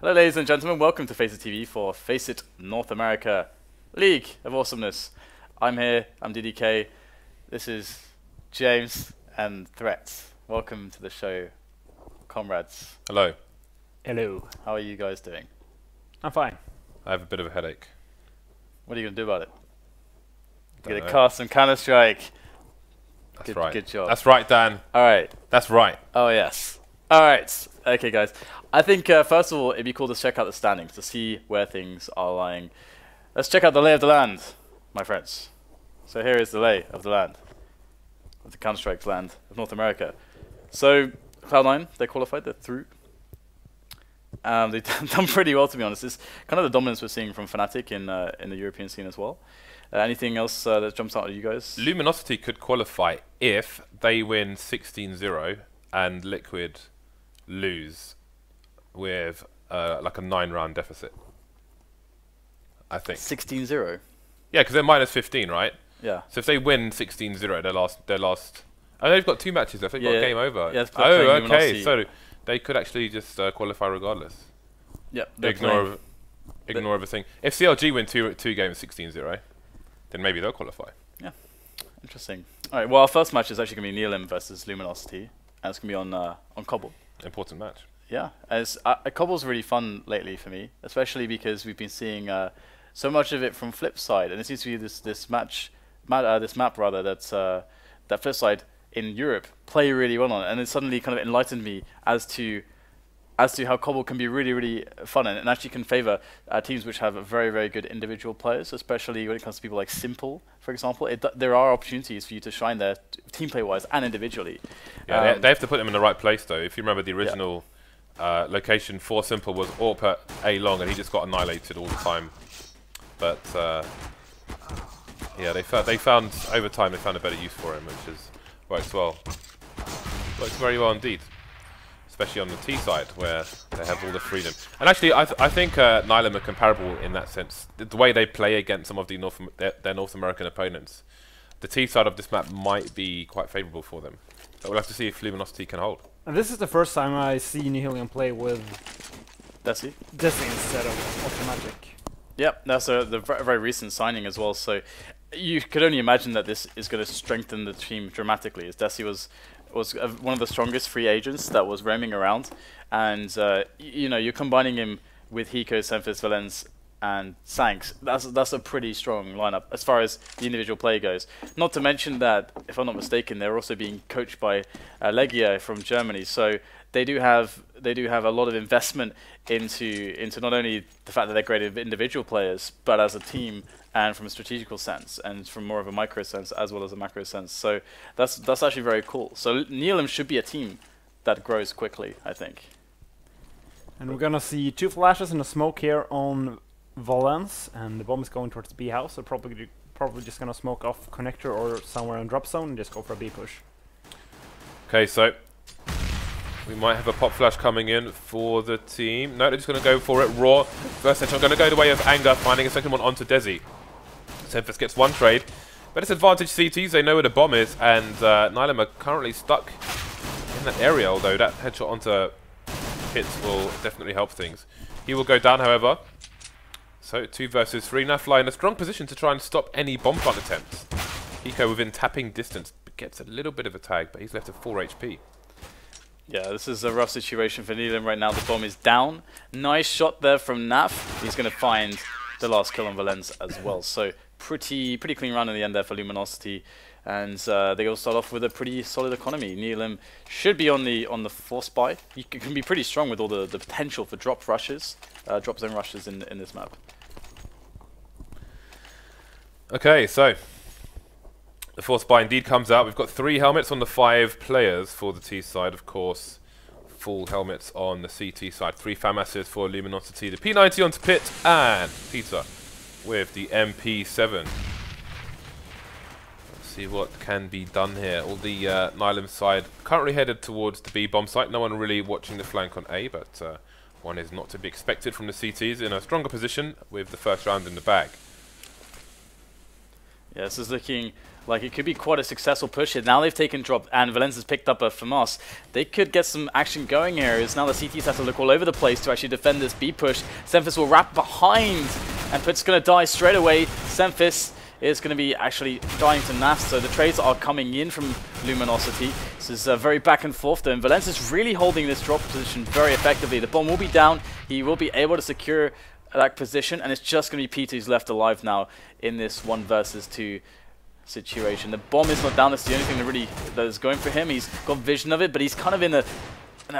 Hello ladies and gentlemen, welcome to FACEIT TV for FACEIT North America League of Awesomeness. I'm here, I'm DDK, this is James and Threats. Welcome to the show, comrades. Hello. Hello. How are you guys doing? I'm fine. I have a bit of a headache. What are you going to do about it? You're going to know. cast some Counter-Strike. That's right. Good job. That's right, Dan. Alright. That's right. Oh yes. Alright. Okay guys. I think first of all it'd be cool to check out the standings to see where things are lying. Let's check out the lay of the land, my friends. So here is the lay of the land. Of the Counter-Strike land of North America. So Cloud9, they qualified, they're through. They've done pretty well, to be honest. It's kind of the dominance we're seeing from Fnatic in the European scene as well. Anything else that jumps out at you guys? Luminosity could qualify if they win 16-0 and Liquid lose with like a 9-round deficit. I think. 16-0? Yeah, because they're minus 15, right? Yeah. So if they win 16-0, they're lost. Oh, they've got 2 matches left. They've got game over. Yeah, oh, okay. So they could actually just qualify regardless. Yep. Ignore everything. If CLG win two games 16-0, then maybe they'll qualify. Yeah. Interesting. All right. Well, our first match is actually going to be Nihilum versus Luminosity, and it's going to be on Cobble. Important match. Yeah. As Cobble's really fun lately for me, especially because we've been seeing so much of it from flip side, and it seems to be this map rather that's that flip side in Europe play really well on it, and it suddenly kind of enlightened me as to how Cobble can be really fun and actually can favor teams which have very good individual players, especially when it comes to people like Simple, for example. There are opportunities for you to shine there, team play wise and individually. Yeah, they have to put them in the right place though. If you remember the original location for Simple was AWP at A long, and he just got annihilated all the time. But yeah, they found over time they found a better use for him, which works well. Works very well indeed. Especially on the T side, where they have all the freedom. And actually, I think Nihilum are comparable in that sense. The way they play against some of their North American opponents, the T side of this map might be quite favourable for them. So we'll have to see if Luminosity can hold. And this is the first time I see Nihilum play with Desi instead of Oceanic. Yep, that's the very recent signing as well. So you could only imagine that this is going to strengthen the team dramatically, as Desi was one of the strongest free agents that was roaming around, and you know, you're combining him with Hiko, SEMPHIS, valens, and sancz. That's a pretty strong lineup as far as the individual play goes. Not to mention that, if I'm not mistaken, they're also being coached by LeX from Germany, so they do have a lot of investment into not only the fact that they're great individual players, but as a team and from a strategical sense and from more of a micro sense as well as a macro sense. So that's actually very cool. So Nihilum should be a team that grows quickly, I think. And we're gonna see 2 flashes and a smoke here on valens, and the bomb is going towards B house, so probably just gonna smoke off connector or somewhere on drop zone and just go for a B push. Okay, so we might have a pop flash coming in for the team. No, they're just going to go for it raw. First set, I'm going to go the way of Anger, finding a second one onto desi. SEMPHIS gets 1 trade, but it's advantage CTs. They know where the bomb is, and Nihilum are currently stuck in that area, although that headshot onto hits will definitely help things. He will go down, however. So 2 versus 3. NAF-FLY in a strong position to try and stop any bomb plant attempts. Hiko within tapping distance, but gets a little bit of a tag, but he's left at 4 HP. Yeah, this is a rough situation for Nihilum right now. The bomb is down. Nice shot there from Naf. He's going to find the last kill on valens as well. So pretty clean run in the end there for Luminosity, and they will start off with a pretty solid economy. Nihilum should be on the force buy. He can be pretty strong with all the potential for drop zone rushes in this map. Okay, so the force buy indeed comes out. We've got 3 helmets on the 5 players for the T side, of course. Full helmets on the CT side. 3 FAMASs for Luminosity. The P90 onto Pit, and Peter with the MP7. Let's see what can be done here. All the Nihilum side currently headed towards the B bomb site. No one really watching the flank on A, but one is not to be expected from the CTs in a stronger position with the first round in the bag. Yeah, this is looking Like, it could be quite a successful push here. Now they've taken drop, and valens has picked up a FAMAS. They could get some action going here, as now the CTs have to look all over the place to actually defend this B push. SEMPHIS will wrap behind, and pyth's going to die straight away. SEMPHIS is going to be actually dying to NAF, so the trades are coming in from Luminosity. This is very back and forth though, and valens is really holding this drop position very effectively. The bomb will be down, he will be able to secure that position, and it's just going to be pyth who's left alive now in this 1 versus 2 situation. The bomb is not down, that's the only thing that is going for him. He's got vision of it, but he's kind of in a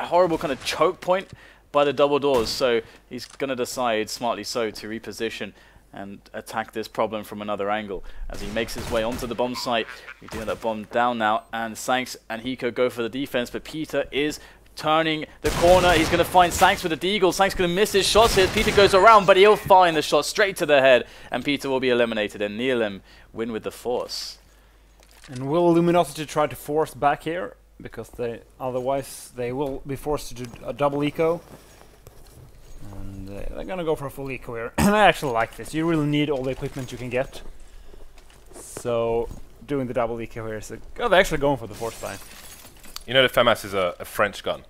horrible kind of choke point by the double doors, so he's going to decide, smartly so, to reposition and attack this problem from another angle. As he makes his way onto the bomb site, we do have that bomb down now, and sancz and Hiko go for the defense, but pyth is turning the corner. He's going to find sancz with a deagle. sancz going to miss his shots here. pyth goes around, but he'll find the shot straight to the head, and pyth will be eliminated, and Nihilum win with the force. And will Luminosity try to force back here? Because otherwise they will be forced to do a double eco. And they're gonna go for a full eco here. And I actually like this. You really need all the equipment you can get. So doing the double eco here is they're actually going for the force buy. You know the FAMAS is a French gun.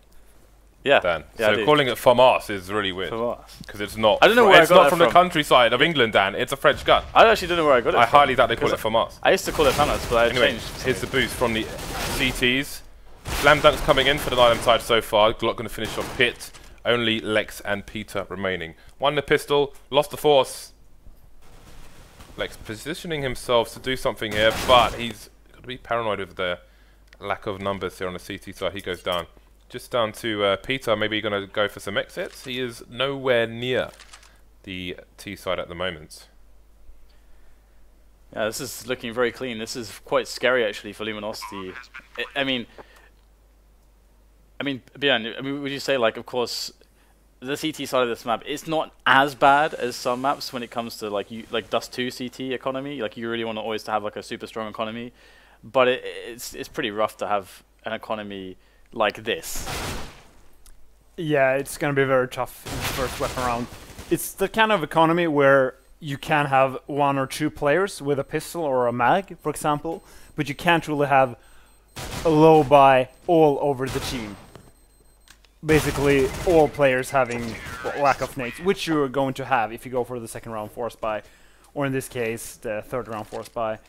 Yeah. Dan. Yeah, so calling it FAMAS is really weird. Because it's not. I don't know where it's I got not that from the countryside of England, Dan. It's a French gun. I actually don't know where I got it I from. highly doubt they call it FAMAS. I used to call it FAMAS, but I Anyway, changed. here's the boost from the CTs. Slam dunks coming in for the Nihilum side so far. Glock going to finish off pyth. Only LeX and pyth remaining. Won the pistol, lost the force. LeX positioning himself to do something here, but he's got to be paranoid with the lack of numbers here on the CT side. He goes down. Just down to pyth, maybe going to go for some exits. He is nowhere near the T side at the moment. Yeah, this is looking very clean. This is quite scary actually for Luminosity. I mean, Bjorn, would you say, like, of course, the CT side of this map is not as bad as some maps when it comes to like Dust 2 CT economy. Like, you really want to always have like a super strong economy, but it's pretty rough to have an economy like this. Yeah, it's gonna be very tough in the first weapon round. It's the kind of economy where you can have 1 or 2 players with a pistol or a mag, for example, but you can't really have a low buy all over the team. Basically, all players having lack of nades, which you're going to have if you go for the second round force buy, or in this case, the third round force buy.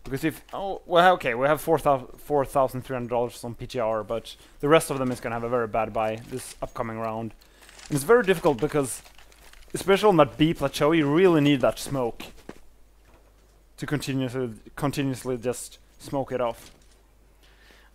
Because if we have $4,300 on PTR, but the rest of them is going to have a very bad buy this upcoming round, and it's very difficult because, especially on that B plateau, you really need that smoke to continuously just smoke it off.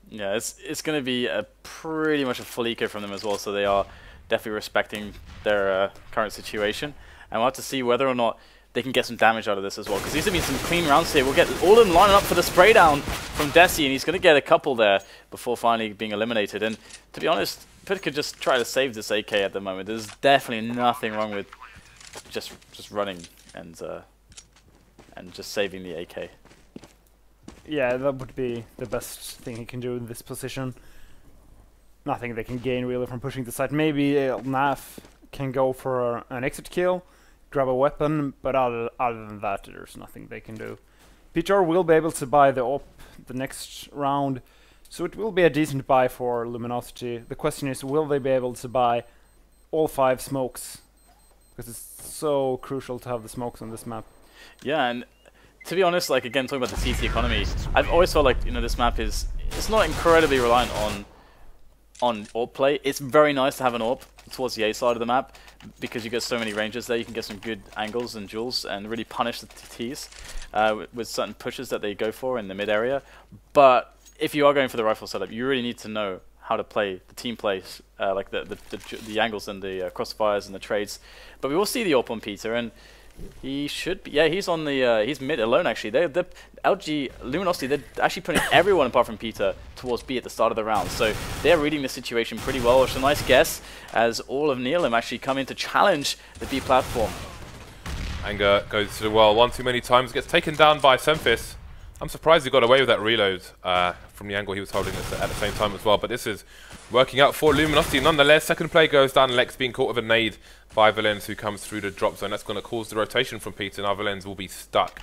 Yeah, it's going to be pretty much a full eco from them as well, so they are definitely respecting their current situation. And we'll have to see whether or not they can get some damage out of this as well, because these have been some clean rounds here. We'll get all of them lining up for the spray down from desi, and he's going to get a couple there before finally being eliminated. And to be honest, pyth could just try to save this AK at the moment. There's definitely nothing wrong with just running and just saving the AK. Yeah, that would be the best thing he can do in this position. Nothing they can gain really from pushing the side. Maybe NAF can go for an exit kill, grab a weapon, but other than that, there's nothing they can do. pyth will be able to buy the op the next round, so it will be a decent buy for Luminosity. The question is, will they be able to buy all 5 smokes? Because it's so crucial to have the smokes on this map. Yeah, and to be honest, like, again, talking about the CT economy, I've always felt like, this map it's not incredibly reliant on AWP play. It's very nice to have an AWP towards the A side of the map, because you get so many ranges there. You can get some good angles and duels and really punish the Ts with certain pushes that they go for in the mid area. But if you are going for the rifle setup, you really need to know how to play the team plays, like the angles and the crossfires and the trades. But we will see the AWP on pyth, and he should be, yeah, he's on the, he's mid alone actually. They're LG, Luminosity, they're actually putting everyone apart from pyth towards B at the start of the round. So they're reading the situation pretty well, which is a nice guess, as all of Nihilum actually come in to challenge the B platform. Anger goes to the well one too many times, gets taken down by SEMPHIS. I'm surprised he got away with that reload from the angle he was holding at the same time as well, but this is working out for Luminosity nonetheless. Second play goes down, LeX being caught with a nade by valens, who comes through the drop zone. That's going to cause the rotation from pyth, and our valens will be stuck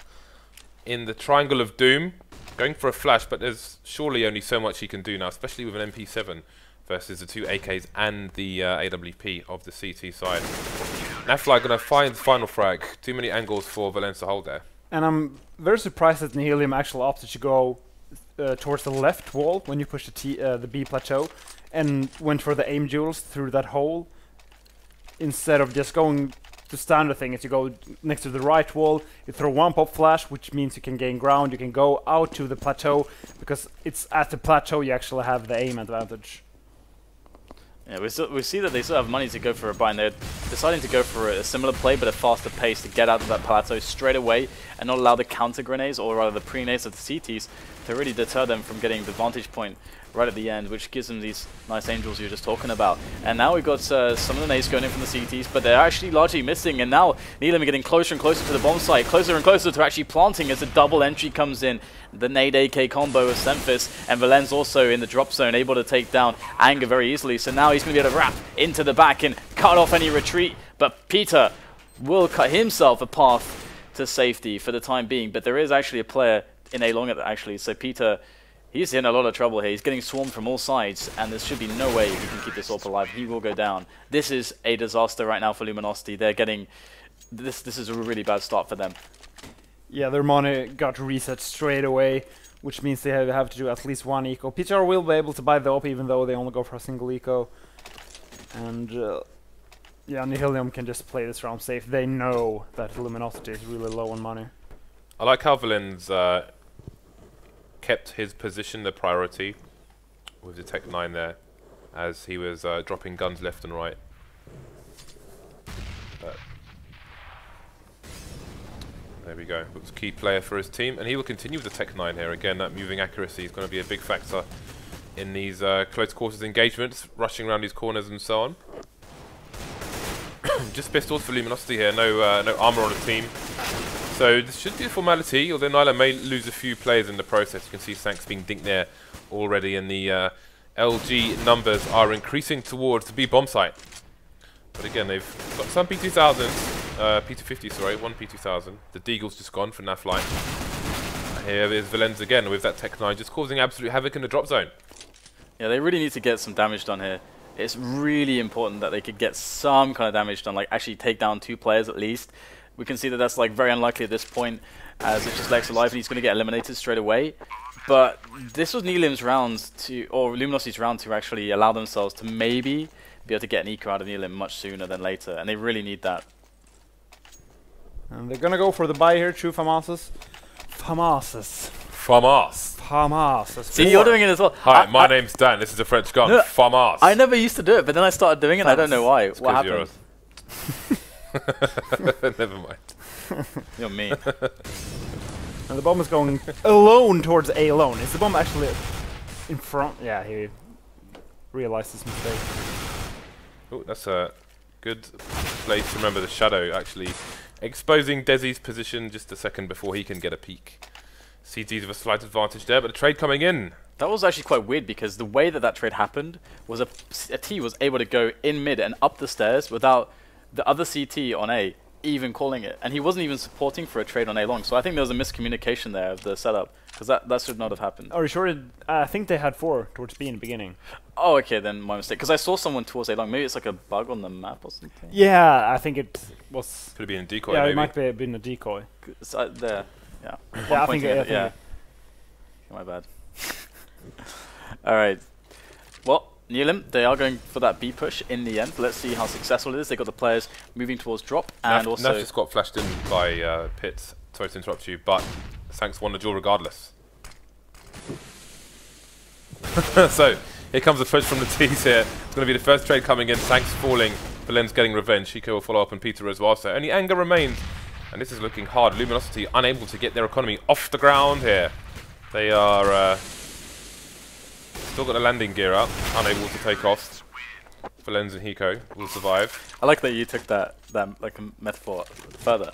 in the triangle of doom. Going for a flash, but there's surely only so much he can do now, especially with an MP7 versus the two AKs and the AWP of the CT side. NAF-FLY going to find the final frag. Too many angles for valens to hold there. And I'm very surprised that Nihilum actually opted to go towards the left wall when you push the B plateau, and went for the aim duels through that hole, instead of just going the standard thing is you go next to the right wall, you throw one pop flash, which means you can gain ground, you can go out to the plateau, because it's at the plateau you actually have the aim advantage. Yeah, we see that they still have money to go for a buy, and they're deciding to go for a similar play but a faster pace to get out of that plateau straight away and not allow the counter grenades, or rather the pre-nades of the CTs, to really deter them from getting the vantage point right at the end, which gives them these nice angels you were just talking about. And now we've got some of the nades going in from the CTs, but they're actually largely missing, and now Nihilum are getting closer and closer to the bomb site, closer and closer to actually planting as a double entry comes in. The nade AK combo of SEMPHIS, and valens also in the drop zone, able to take down Anger very easily. So now he's going to be able to wrap into the back and cut off any retreat, but Peter will cut himself a path to safety for the time being. But there is actually a player in A long actually, so Peter, he's in a lot of trouble here. He's getting swarmed from all sides, and there should be no way he can keep this AWP alive. He will go down. This is a disaster right now for Luminosity. They're getting... This is a really bad start for them. Yeah, their money got reset straight away, which means they have to do at least one eco. Peter will be able to buy the AWP even though they only go for a single eco. And yeah, Nihilum can just play this round safe. They know that Luminosity is really low on money. I like how valens kept his position the priority with the Tech 9 there, as he was dropping guns left and right. There we go. Looks key player for his team, and he will continue with the Tech 9 here. Again, that moving accuracy is going to be a big factor in these close quarters engagements, rushing around these corners and so on. Just pistols for Luminosity here, no armor on the team. So this should be a formality, although Nihilum may lose a few players in the process. You can see sancz being dinked there already, and the LG numbers are increasing towards the B bomb site. But again, they've got some P2000s, P250, sorry, one P2000. The Deagle's just gone for NAF-FLY. Here is valens again with that Tech 9, just causing absolute havoc in the drop zone. Yeah, they really need to get some damage done here. It's really important that they could get some kind of damage done, like actually take down 2 players at least. We can see that that's like very unlikely at this point, as it's just LeX alive and he's going to get eliminated straight away. But this was Nihilum's round to, or Luminosity's round to actually allow themselves to maybe be able to get an eco out of Nihilum much sooner than later, and they really need that. And they're gonna go for the buy here, true FAMASes. FAMASes. See, you're doing it as well. Hi, my name's Dan, this is a French gun. FAMAS. I never used to do it, but then I started doing it and I don't know why. What happened? Never mind. You're mean. And the bomb is going alone towards A alone. Is the bomb actually in front? Yeah, he realized his mistake. Oh, that's a good place to remember the shadow actually exposing desi's position just a second before he can get a peek. CT's with a slight advantage there, but a trade coming in. That was actually quite weird, because the way that that trade happened was a T was able to go in mid and up the stairs without the other CT on A even calling it, and he wasn't even supporting for a trade on A long. So I think there was a miscommunication there of the setup, because that should not have happened. Are you sure? I think they had 4 towards B in the beginning. Oh, okay, then my mistake. Because I saw someone towards A long. Maybe it's like a bug on the map or something. Yeah, I think it was. Could have been a decoy. Yeah, maybe. it might have been a decoy. There, yeah. Yeah, I think yeah. My bad. All right. Well, Nihilum, they are going for that B push in the end. Let's see how successful it is. They got the players moving towards drop, and also NAF just got flashed in by Pit. Sorry to interrupt you, but sancz won the duel regardless. So here comes the push from the T's here. It's going to be the first trade coming in. sancz falling, valens getting revenge. Hiko will follow up on Peter as well. So only anger remains, and this is looking hard. Luminosity unable to get their economy off the ground here. They are still got the landing gear up, unable to take off. valens and Hiko will survive. I like that you took that like a metaphor further.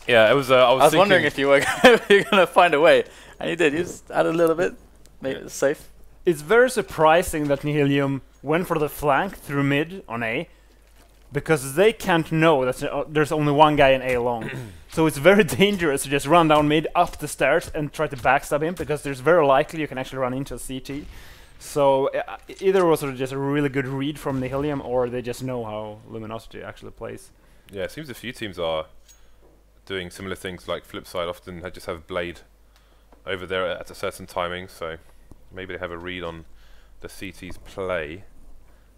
Yeah, it was. I was wondering if you were going to find a way, and you did. You just added a little bit, made it safe. It's very surprising that Nihilum went for the flank through mid on A, because they can't know that there's only one guy in A long. So it's very dangerous to just run down mid, up the stairs, and try to backstab him, because there's very likely you can actually run into a CT. So either was just a really good read from Nihilum, or they just know how Luminosity actually plays. Yeah, it seems a few teams are doing similar things, like Flipside often just have Blade over there at a certain timing, so maybe they have a read on the CT's play.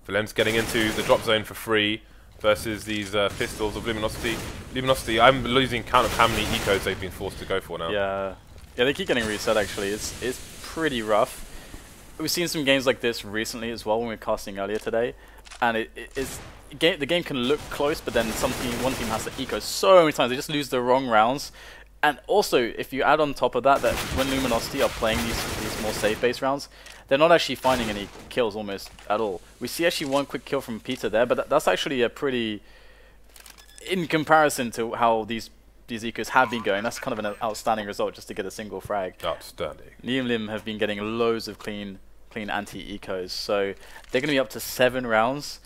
valens getting into the drop zone for free versus these pistols of Luminosity. Luminosity, I'm losing count of how many ecos they've been forced to go for now. Yeah, they keep getting reset actually. It's pretty rough. We've seen some games like this recently as well when we were casting earlier today, and the game can look close, but then one team has to eco so many times, they just lose the wrong rounds. And also, if you add on top of that, that when Luminosity are playing these more safe-based rounds, they're not actually finding any kills almost at all. We see actually one quick kill from pyth there, but that's actually a pretty, in comparison to how these ecos have been going, that's kind of an outstanding result just to get a single frag. Outstanding. Nihilum have been getting loads of clean anti-ecos, so they're going to be up to 7 rounds,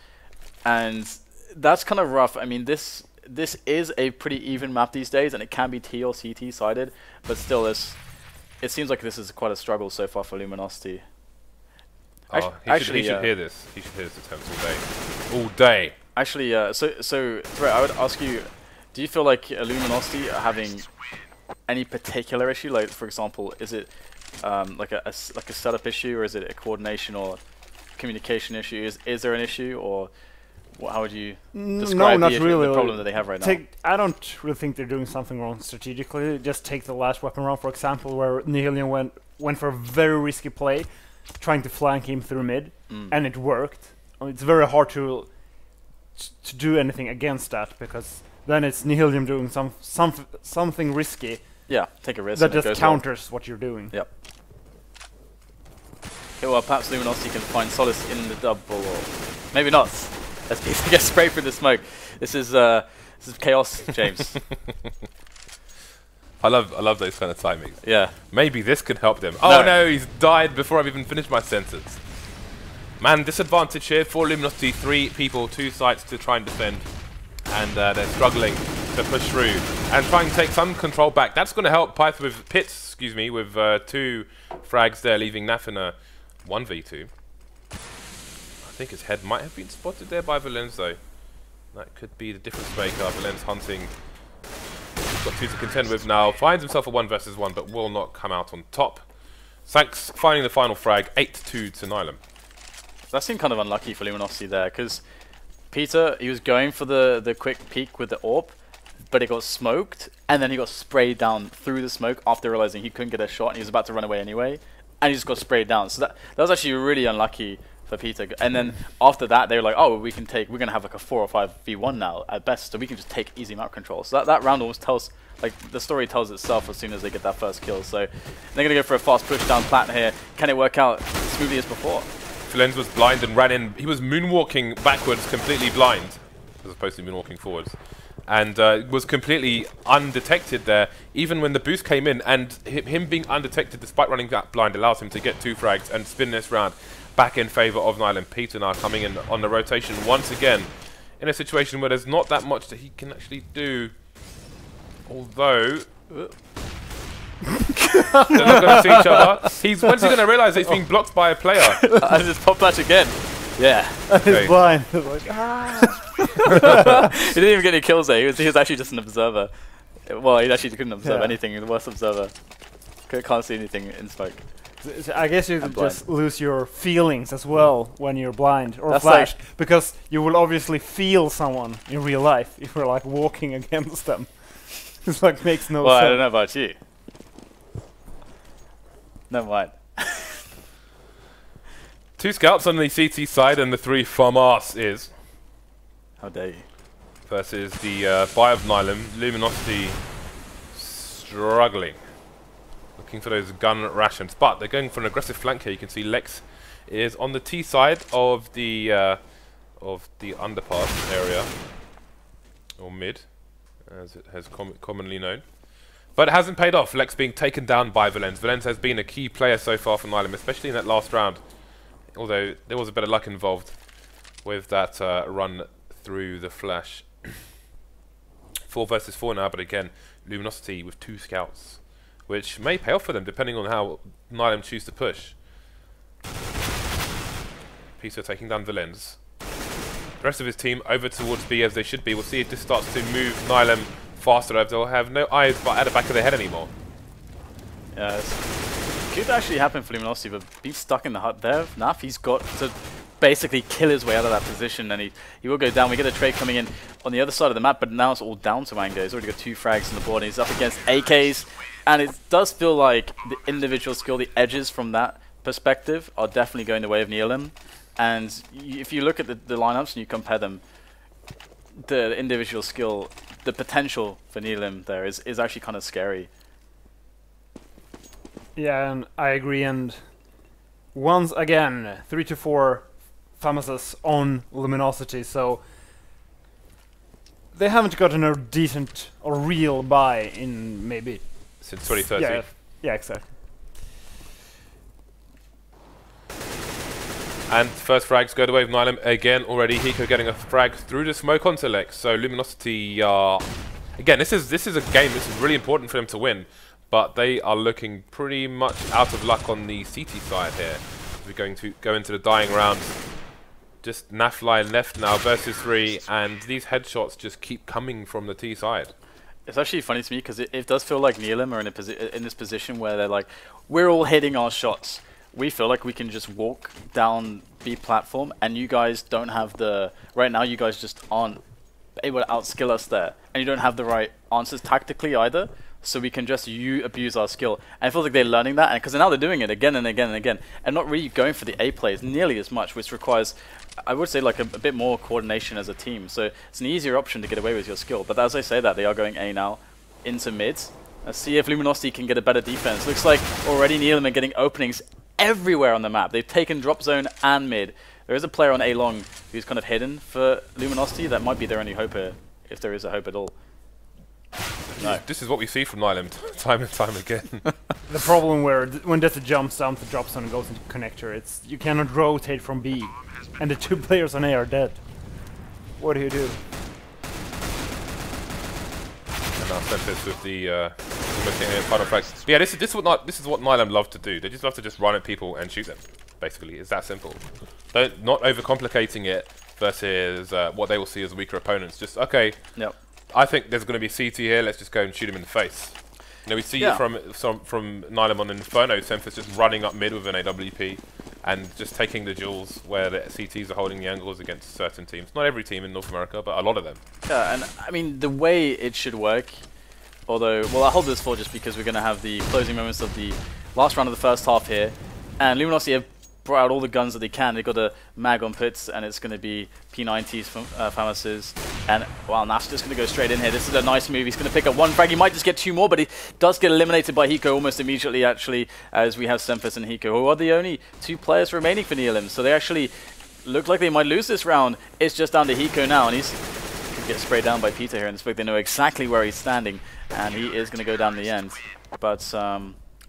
and that's kind of rough. I mean, this is a pretty even map these days, and it can be T or CT sided, but still, it seems like this is quite a struggle so far for Luminosity. He should hear this. He should hear this attempt all day. All day. Actually, so Brett, I would ask you, do you feel like Luminosity are having any particular issue? Like, for example, is it like a setup issue, or is it a coordination or communication issue? Is there an issue, or how would you describe the problem that they have right now? I don't really think they're doing something wrong strategically. Just take the last weapon round, for example, where Nihilum went for a very risky play, trying to flank him through mid, and it worked. It's very hard to do anything against that, because then it's Nihilum doing something risky. Yeah, take a risk. That just counters what you're doing. Yep. Okay, well, perhaps Luminosity can find solace in the double, or maybe not. As pyth gets sprayed through the smoke. This is chaos, James. I love those kind of timings. Yeah. Maybe this could help them. Oh no, he's died before I've even finished my sentence. Man, disadvantage here for Luminosity. 3 people, 2 sites to try and defend, and they're struggling to push through and try and take some control back. That's going to help pyth with with 2 frags there, leaving NAF in a 1v2. I think his head might have been spotted there by valens, though. That could be the difference maker. valens hunting. He's got 2 to contend with now. Finds himself a 1 versus 1, but will not come out on top. sancz finding the final frag, 8-2 to Nihilum. That seemed kind of unlucky for Luminosity there, because pyth, he was going for the quick peek with the AWP, but it got smoked, and then he got sprayed down through the smoke after realizing he couldn't get a shot, and he was about to run away anyway, and he just got sprayed down. So that was actually really unlucky for pyth. And then after that, they were like, oh, we're going to have like a 4 or 5 v1 now at best, so we can just take easy map control. So that round almost tells, like, the story tells itself as soon as they get that first kill. So they're going to go for a fast push down plat here. Can it work out smoothly as before? valens was blind and ran in. He was moonwalking backwards, completely blind, as opposed to moonwalking forwards, and was completely undetected there, even when the boost came in. And him being undetected despite running that blind allows him to get 2 frags and spin this round back in favour of Nihilum. pyth now coming in on the rotation once again, in a situation where there's not that much that he can actually do. Although they're not going to see each other. When's he going to realise that he's being blocked by a player? And just pop flash again. Yeah. He's blind. He's like, He didn't even get any kills there. He was actually just an observer. Well, he actually couldn't observe anything. He was the worst observer. Can't see anything in smoke. I guess you just lose your feelings as well when you're blind or flashed, because you will obviously feel someone in real life if you're like walking against them. It's like makes no sense. Well, I don't know about you. Never mind. 2 scouts on the CT side, and the 3 FAMAS is. How dare you? Versus the buy of Nihilum. Luminosity struggling. Looking for those gun rations, but they're going for an aggressive flank here. You can see LeX is on the T side of the underpass area, or mid, as it has commonly known. But it hasn't paid off. LeX being taken down by valens. valens has been a key player so far for Nihilum, especially in that last round. Although there was a bit of luck involved with that run through the flash. 4 versus 4 now, but again, Luminosity with 2 scouts, which may pay off for them depending on how Nihilum choose to push. pyth taking down valens. The rest of his team over towards B as they should be. We'll see if this starts to move Nihilum faster, as they'll have no eyes but at the back of their head anymore. Yeah, it could actually happen for Luminosity, but being stuck in the hut there, NAF, he's got to basically kill his way out of that position, and he will go down. We get a trade coming in on the other side of the map, but now it's all down to Anger. He's already got 2 frags on the board, and he's up against AKs, and it does feel like the individual skill, the edges from that perspective are definitely going the way of Nihilum. And if you look at the lineups and you compare them, the individual skill, the potential for Nihilum there is actually kind of scary. Yeah, and I agree. And once again, 3 to 4 FAMASes on Luminosity, so they haven't gotten a decent or real buy in maybe since 2013. Yeah, exactly. And first frags go the way of Nihilum again already. Hiko getting a frag through the smoke onto LeX. So Luminosity again, this is a game. This is really important for them to win, but they are looking pretty much out of luck on the CT side here. We're going to go into the dying rounds. Just NAF-FLY left now versus 3, and these headshots just keep coming from the T side. It's actually funny to me because it does feel like Nihilum are in this position where they're like, we're all hitting our shots. We feel like we can just walk down B platform, and you guys don't have the... Right now, you guys just aren't able to outskill us there. And you don't have the right answers tactically either, so we can just abuse our skill. And it feels like they're learning that, because now they're doing it again and again and again, and not really going for the A plays nearly as much, which requires, I would say, like a bit more coordination as a team. So it's an easier option to get away with your skill. But as I say that, they are going A now into mid. Let's see if Luminosity can get a better defense. Looks like already Nihilum are getting openings everywhere on the map. They've taken drop zone and mid. There is a player on A long who's kind of hidden for Luminosity. That might be their only hope here, if there is a hope at all. No. This is what we see from Nihilum time and time again. The problem where when desi jumps down to drop zone and goes into connector, it's you cannot rotate from B, and the 2 players on A are dead. What do you do? And now SEMPHIS with the final frag. But yeah, this is what Nihilum love to do. They just love to just run at people and shoot them. Basically, it's that simple. Not overcomplicating it versus what they will see as weaker opponents. Just okay. Yep. I think there's going to be CT here. Let's just go and shoot him in the face. You know, we see from Nihilum on Inferno, SEMPHIS just running up mid with an AWP and just taking the duels where the CTs are holding the angles against certain teams. Not every team in North America, but a lot of them. Yeah, and I mean the way it should work. Although, well, I hold this for just because we're going to have the closing moments of the last round of the first half here, and Luminosity have brought out all the guns that they can. They've got a mag on pits, and it's going to be P90s from FAMASes. And, well, NAF's just going to go straight in here. This is a nice move. He's going to pick up 1 frag. He might just get 2 more, but he does get eliminated by Hiko almost immediately, actually, as we have SEMPHIS and Hiko, who are the only 2 players remaining for Nihilum. So they actually look like they might lose this round. It's just down to Hiko now, and he's could get sprayed down by pyth here in this book. They know exactly where he's standing, and he is going to go down the end. But I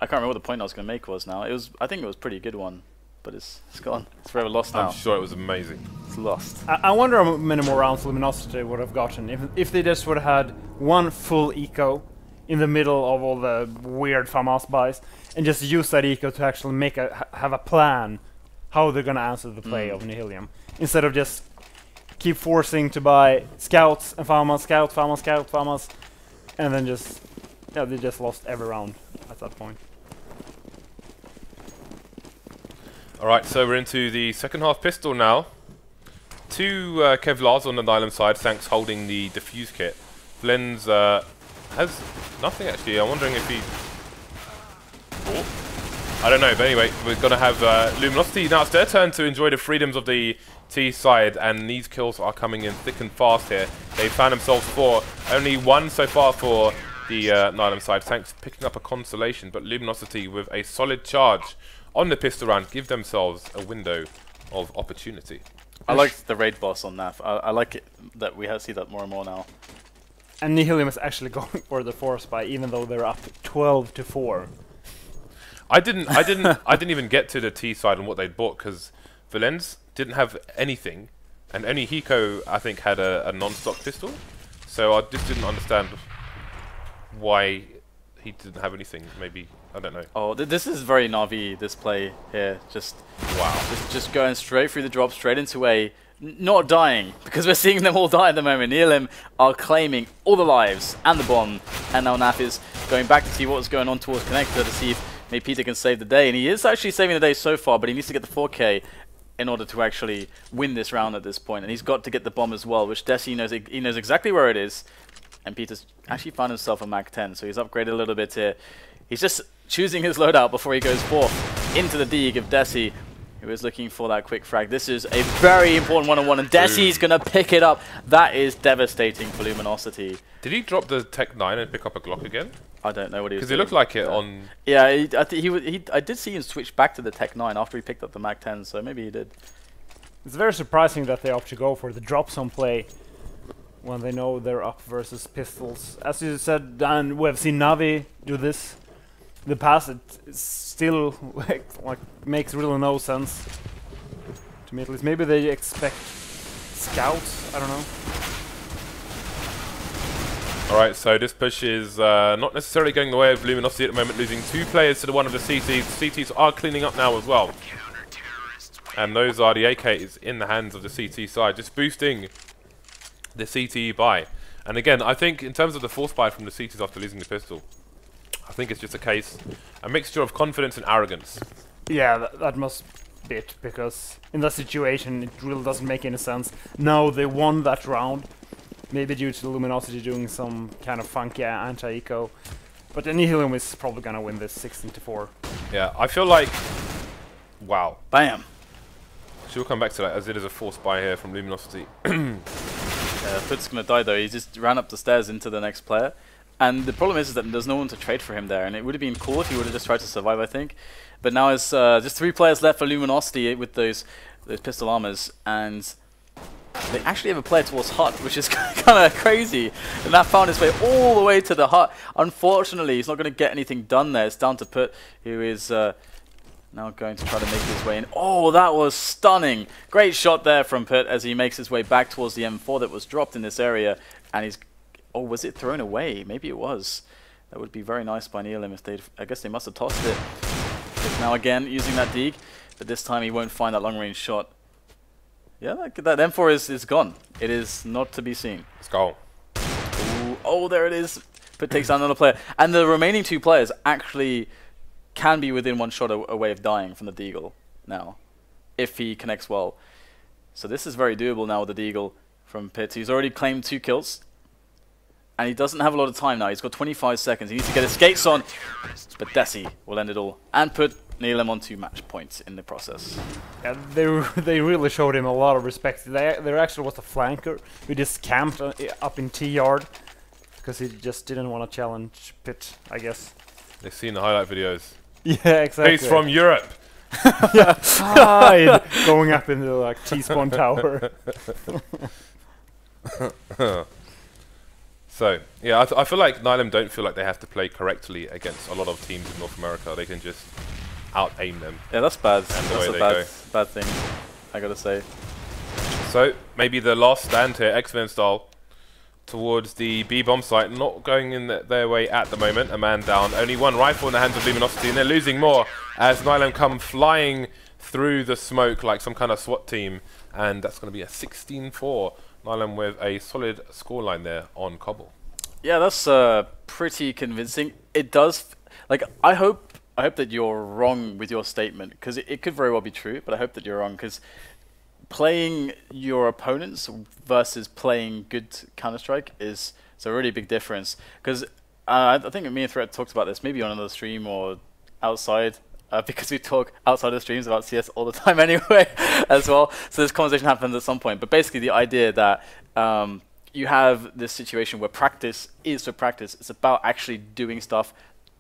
can't remember what the point I was going to make was now. I think it was a pretty good one. But it's gone. It's forever lost now. I'm sure it was amazing. It's lost. I wonder how many more rounds Luminosity would have gotten if they just would have had 1 full eco in the middle of all the weird FAMAS buys and just use that eco to actually have a plan how they're gonna answer the play of Nihilum, instead of just keep forcing to buy scouts and FAMAS, scout, FAMAS, scout, FAMAS, and then just they just lost every round at that point. Alright, so we're into the second half pistol now. 2 Kevlars on the Nihilum side, sancz holding the defuse kit. valens has nothing actually. I'm wondering if he... Oh. I don't know, but anyway, we're going to have Luminosity. Now it's their turn to enjoy the freedoms of the T side, and these kills are coming in thick and fast here. They found themselves 4. Only 1 so far for the Nihilum side. sancz picking up a consolation, but Luminosity with a solid charge on the pistol round give themselves a window of opportunity. I like the raid boss on NAF. I like it that we see that more and more now. And Nihilum is actually going for the force buy, even though they're up 12 to 4. I didn't even get to the T side and what they bought, because valens didn't have anything, And only Hiko, I think, had a non-stock pistol. So I just didn't understand why he didn't have anything. Maybe, I don't know. Oh, this is very Na'Vi, this play here. Just Wow. just going straight through the drop, straight into A. Not dying, because we're seeing them all die at the moment. Nihilum are claiming all the lives and the bomb. And now NAF is going back to see what's going on towards Connector to see if maybe pyth can save the day. And he is actually saving the day so far, but he needs to get the 4K in order to actually win this round at this point. And he's got to get the bomb as well, which desi knows. He knows exactly where it is. And pyth's actually found himself a Mach 10, so he's upgraded a little bit here. He's just choosing his loadout before he goes forth into the dig of desi, who is looking for that quick frag. This is a very important one-on-one, and desi's going to pick it up. That is devastating for Luminosity. Did he drop the Tech 9 and pick up a Glock again? I don't know what he was Because doing. it looked like it on... Yeah, I did see him switch back to the Tech 9 after he picked up the Mach 10, so maybe he did. It's very surprising that they opt to go for the drop zone play when they know they're up versus pistols. As you said, Dan, we have seen Na'Vi do this in the past. It still like makes really no sense to me at least. Maybe they expect scouts, I don't know. Alright, so this push is not necessarily going the way of Luminosity at the moment, losing 2 players to the one of the CTs. CTs are cleaning up now as well. And those are the AKs in the hands of the CT side, just boosting the CT buy. And again, I think in terms of the force buy from the CTs after losing the pistol, I think it's just a mixture of confidence and arrogance. Yeah, that must be it, because in that situation it really doesn't make any sense. Now they won that round, maybe due to Luminosity doing some kind of funky anti-eco, but then Nihilum is probably gonna win this 16-4. Yeah, I feel like... Wow. Bam! She'll come back to that as it is a force buy here from Luminosity. pyth's going to die though. He just ran up the stairs into the next player. And the problem is that there's no one to trade for him there. And it would have been cool if he would have just tried to survive, I think. But now it's just 3 players left for Luminosity with those pistol armors. And they actually have a player towards hut, which is kind of crazy. And that found his way all the way to the hut. Unfortunately, he's not going to get anything done there. It's down to pyth, who is... now going to try to make his way in. Oh, that was stunning. Great shot there from pyth as he makes his way back towards the M4 that was dropped in this area. And he's... Oh, was it thrown away? Maybe it was. That would be very nice by Nihilum if they'd... I guess they must have tossed it. But now again, using that dig. But this time he won't find that long-range shot. Yeah, that M4 is gone. It is not to be seen. Let's go. Ooh, oh, there it is. pyth takes down another player. And the remaining 2 players actually... can be within 1 shot away of dying from the deagle now, if he connects well. So this is very doable now with the deagle from pyth. He's already claimed 2 kills, and he doesn't have a lot of time now. He's got 25 seconds. He needs to get his skates on, but desi will end it all and put Nihilum on 2 match points in the process. Yeah, they really showed him a lot of respect. There actually was a flanker who just camped up in T yard because he just didn't want to challenge pyth, I guess. They've seen the highlight videos. Yeah, exactly. He's from Europe. Yeah, hide, going up into like T-spawn tower. So, yeah, I feel like Nihilum don't feel like they have to play correctly against a lot of teams in North America. They can just out-aim them. Yeah, that's bad. And the That's way a they bad thing, I gotta say. So, maybe the last stand here, X-Men style, towards the B-bomb site, not going in their way at the moment. A man down, only 1 rifle in the hands of Luminosity, and they're losing more as Nihilum come flying through the smoke like some kind of SWAT team, and that's going to be a 16-4. Nihilum with a solid scoreline there on Cobble. Yeah, that's pretty convincing. It does, like, I hope that you're wrong with your statement, because it could very well be true, but I hope that you're wrong, because playing your opponents versus playing good Counter-Strike is a really big difference. Because I think me and Threat talked about this, maybe on another stream or outside, because we talk outside of streams about CS all the time anyway, as well. So this conversation happens at some point. But basically the idea that you have this situation where practice is for practice. It's about actually doing stuff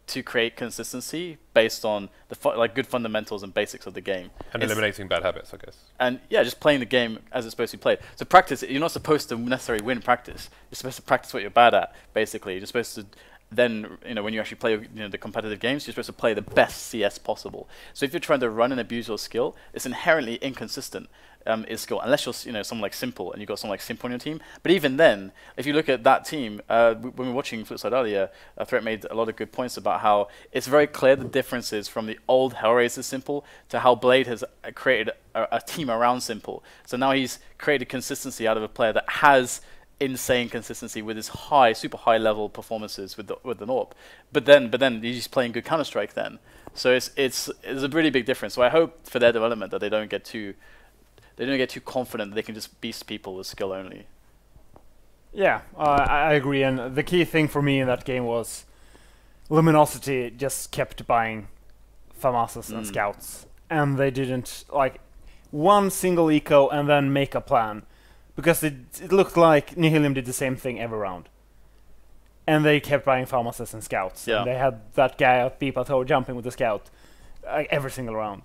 to create consistency based on the good fundamentals and basics of the game. And eliminating bad habits, I guess. And yeah, just playing the game as it's supposed to be played. So practice, you're not supposed to necessarily win practice. You're supposed to practice what you're bad at, basically. You're supposed to then, when you actually play the competitive games, you're supposed to play the best CS possible. So if you're trying to run and abuse your skill, it's inherently inconsistent. is skill, unless you're someone like Simple and you've got someone like Simple on your team. But even then, if you look at that team, when we were watching Flipside earlier, Threat made a lot of good points about how it's very clear the differences from the old Hellraiser Simple to how Blade has created a team around Simple. So now he's created consistency out of a player that has insane consistency with his super high level performances with the AWP. But then he's playing good Counter-Strike then. So it's a really big difference. So I hope for their development that they don't get too confident that they can just beast people with skill only. Yeah, I agree. And the key thing for me in that game was Luminosity just kept buying FAMASs and scouts, and they didn't like one single eco and then make a plan, because it looked like Nihilum did the same thing every round. And they kept buying FAMASs and scouts. Yeah. And they had that guy at B plateau jumping with the scout every single round.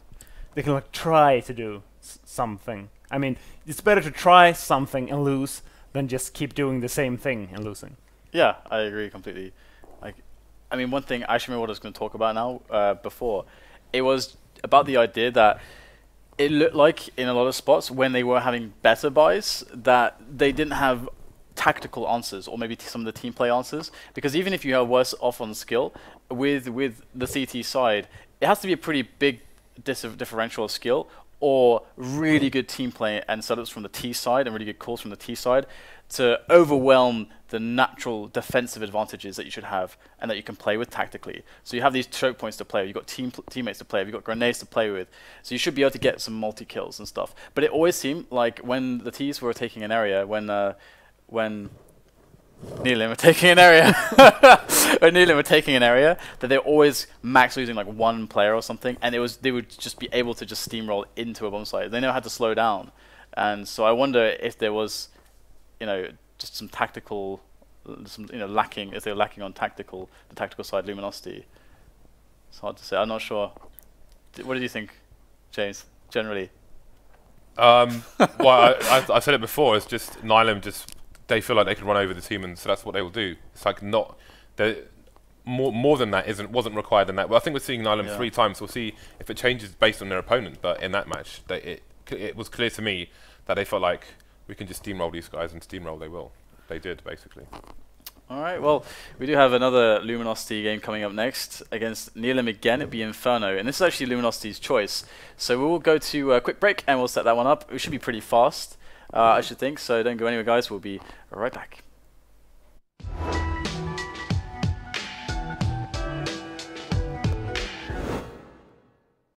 They can like try to do something. I mean, it's better to try something and lose than just keep doing the same thing and losing. Yeah, I agree completely. I mean, one thing I actually remember what I was going to talk about now. Before, it was about the idea that it looked like in a lot of spots when they were having better buys that they didn't have tactical answers, or maybe some of the team play answers, because even if you are worse off on skill with the CT side, it has to be a pretty big differential of skill or really good team play and setups from the T side and really good calls from the T side to overwhelm the natural defensive advantages that you should have and that you can play with tactically. So you have these choke points to play with, you've got teammates to play with, you've got grenades to play with, so you should be able to get some multi-kills and stuff. But it always seemed like when the Ts were taking an area, when Nihilum were taking an area, that they're always max losing like one player or something, and they would just be able to just steamroll into a bomb site. They never had to slow down, and so I wonder if there was, just some tactical, lacking. If they're lacking on the tactical side, Luminosity. It's hard to say. I'm not sure. What did you think, James? Generally. Well, I said it before. It's just Nihilum they feel like they can run over the team, and so that's what they will do. It's like more than that wasn't required in that. Well, I think we're seeing Nihilum 3 times. We'll see if it changes based on their opponent. But in that match, it was clear to me that they felt like we can just steamroll these guys, and steamroll they will. They did, basically. All right, well, we do have another Luminosity game coming up next against Nihilum again. It'll be Inferno, and this is actually Luminosity's choice. So we will go to a quick break, and we'll set that one up. It should be pretty fast, I should think, so don't go anywhere, guys. We'll be right back.